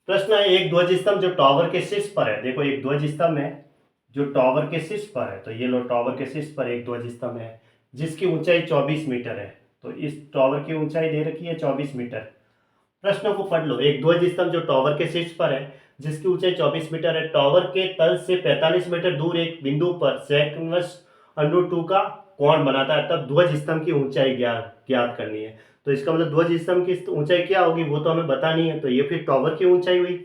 प्रश्न है, एक ध्वज स्तंभ जो टावर के शीर्ष पर है। देखो एक ध्वज स्तंभ है जो टावर के शीर्ष पर है, तो ये लो टावर के शीर्ष पर एक ध्वज स्तंभ है जिसकी ऊंचाई 24 मीटर है। तो इस टावर की ऊंचाई दे रखी है 24 मीटर। प्रश्नों को पढ़ लो। एक ध्वज स्तंभ जो टावर के शीर्ष पर है जिसकी ऊंचाई 24 मीटर है, टावर के तल से 45 मीटर दूर एक बिंदु पर sec इनवर्स √2 का कोण बनाता है, तब ध्वज स्तंभ की ऊंचाई ज्ञात करनी है। तो इसका मतलब ध्वज स्तंभ की ऊंचाई क्या होगी वो तो हमें बतानी है, तो ये फिर टावर की ऊंचाई हुई।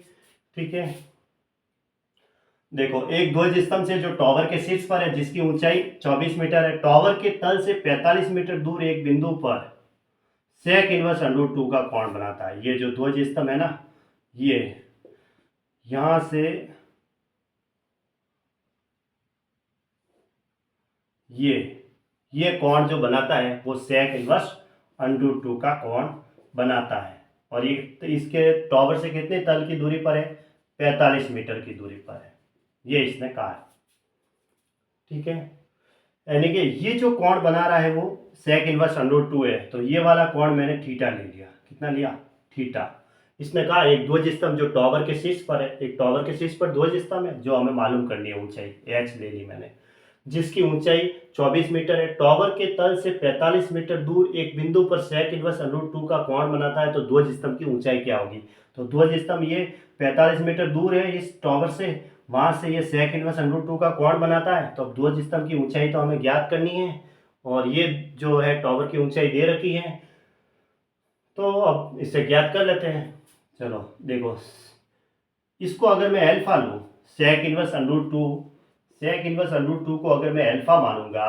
ठीक है, देखो एक ध्वज स्तंभ से जो टावर के शीर्ष पर है जिसकी ऊंचाई 24 मीटर है, टावर के तल से 45 मीटर दूर एक बिंदु पर sec इनवर्स √2 का कोण बनाता है। ये जो ध्वज स्तंभ है ना, ये यहां से ये कोण जो बनाता है वो sec इनवर्स √2 का कोण बनाता है। और ये तो इसके टावर से कितने तल की दूरी पर है, 45 मीटर की दूरी पर है, ये इसने कहा है। ठीक है, यानी कि ये जो कोण बना रहा है वो sec इनवर्स √2 है, तो ये वाला कोण मैंने थीटा ले लिया। कितना लिया, थीटा। इसने कहा एक ध्वज स्तंभ जो टावर के शीर्ष पर है, एक टावर के शीर्ष पर ध्वज स्तंभ है जो हमें मालूम करनी है, ऊंचाई h ले ली मैंने, जिसकी ऊंचाई 24 मीटर है, टावर के तल से 45 मीटर दूर एक बिंदु पर sec इनवर्स √2 का कोण बनाता है, तो ध्वज स्तंभ की ऊंचाई क्या होगी। तो ध्वज स्तंभ ये 45 मीटर दूर है इस टावर से, वहां से ये sec इनवर्स √2 का कोण बनाता है, तो अब ध्वज स्तंभ की ऊंचाई तो हमें ज्ञात करनी है, और ये जो है टावर की ऊंचाई दे रखी है, तो अब इसे ज्ञात कर लेते हैं। चलो देखो, इसको अगर मैं अल्फा लूँ, sec इनवर्स √2 को अगर मैं अल्फा मानूंगा,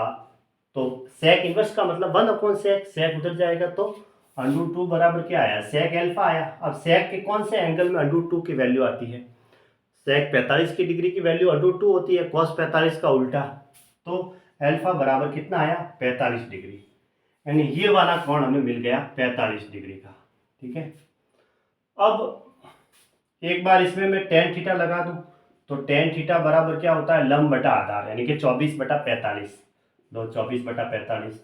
तो sec इनवर्स का मतलब 1/sec, sec उधर जाएगा तो √2 बराबर क्या आया, sec अल्फा आया। अब sec के कौन से एंगल में √2 की वैल्यू आती है, sec 45 की डिग्री की वैल्यू √2 होती है, cos 45 का उल्टा, तो अल्फा बराबर कितना आया, 45 डिग्री, यानी ये वाला कोण हमें मिल गया 45 डिग्री का। ठीक है, अब एक बार इसमें मैं tan थीटा लगा दूं, तो tan थीटा बराबर क्या होता है, लंब बटा आधार, यानी कि 24/45, 24/45,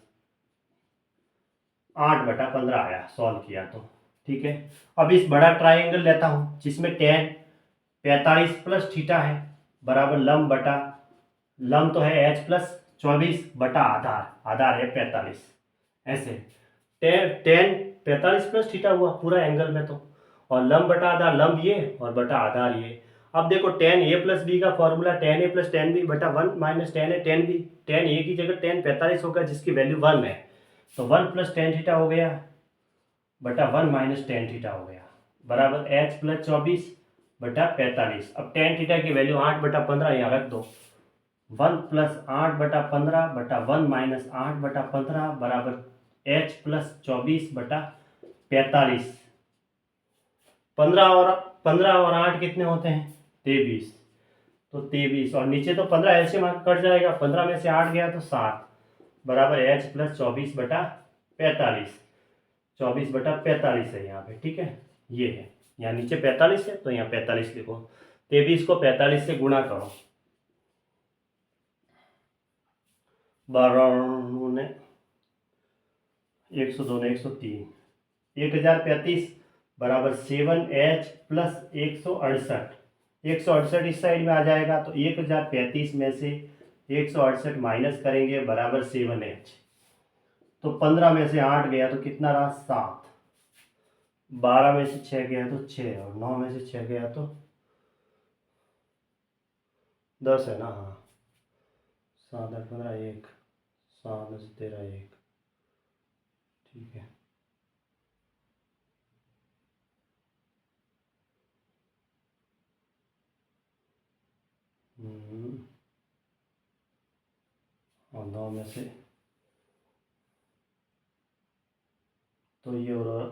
8/15 आया सॉल्व किया तो। ठीक है, अब इस बड़ा ट्राइंगल लेता हूं जिसमें tan 45 प्लस थीटा है बराबर लंब तो है h प्लस 24/आधार, आधार है 45, ऐसे tan 45 प्लस थीटा हुआ पूरा एंगल में, तो और लंब बटा आधार, लंब ये और बटा आधार ये। अब देखो tan a प्लस बी का formula tan a plus tan b बटा 1 minus tan a tan b, tan a की जगह tan 45 होगा जिसकी वैल्यू 1 है, तो 1 प्लस tan थीटा हो गया बटा 1 माइनस tan थीटा हो गया बराबर h प्लस 24/45। अब tan थीटा की वैल्यू 8/15 यहाँ रख दो, 1 प्लस 8/15 बटा 1 माइनस 8/15 बराबर h प्लस 24/45। 15 और 8 कितने होते हैं, 23, तो 23 और नीचे तो 15 ऐसे कट जाएगा, 15 में से 8 गया तो 7 बराबर h प्लस 24/45, 24/45 है यहाँ पे। ठीक है, ये है, यहाँ नीचे 45 है तो यहाँ 45 लिखो, 23 को 45 से गुणा करो, 12 102 103, 1035 बराबर 7h प्लस 168, 168 इस साइड में आ जाएगा, तो 1035 में से 168 माइनस करेंगे बराबर 7h, तो 15 में से 8 गया तो कितना रहा, 7, 12 में से 6 गया तो 6, और 9 में से 6 गया तो 10 है ना, हाँ, 7 8 15 1, 7 में से 13 1। ठीक है, और 9 में से तो ये हो रहा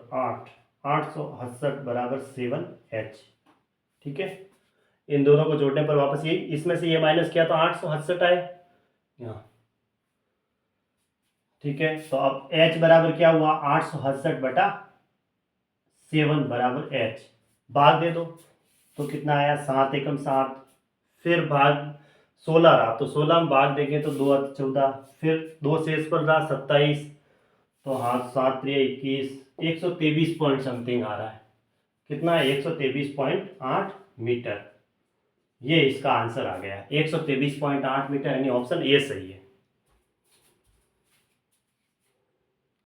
868 बराबर 7h। ठीक है, इन दोनों को जोड़ने पर वापस ये इसमें से ये माइनस किया तो 868 आए यहाँ। ठीक है, तो अब h बराबर क्या हुआ, 868/7 बराबर h, भाग दे दो तो कितना आया, 7 एकम 7, फिर भाग 16 रहा तो 16 में भाग देंगे तो 2 14, फिर 2 शेष पर रहा 27, तो हाँ 7 3 21, 123 पॉइंट समथिंग आ रहा है। कितना है 123.8 मीटर। ये इसका आंसर आ गया 123.8 मीटर, यानी ऑप्शन ए सही है।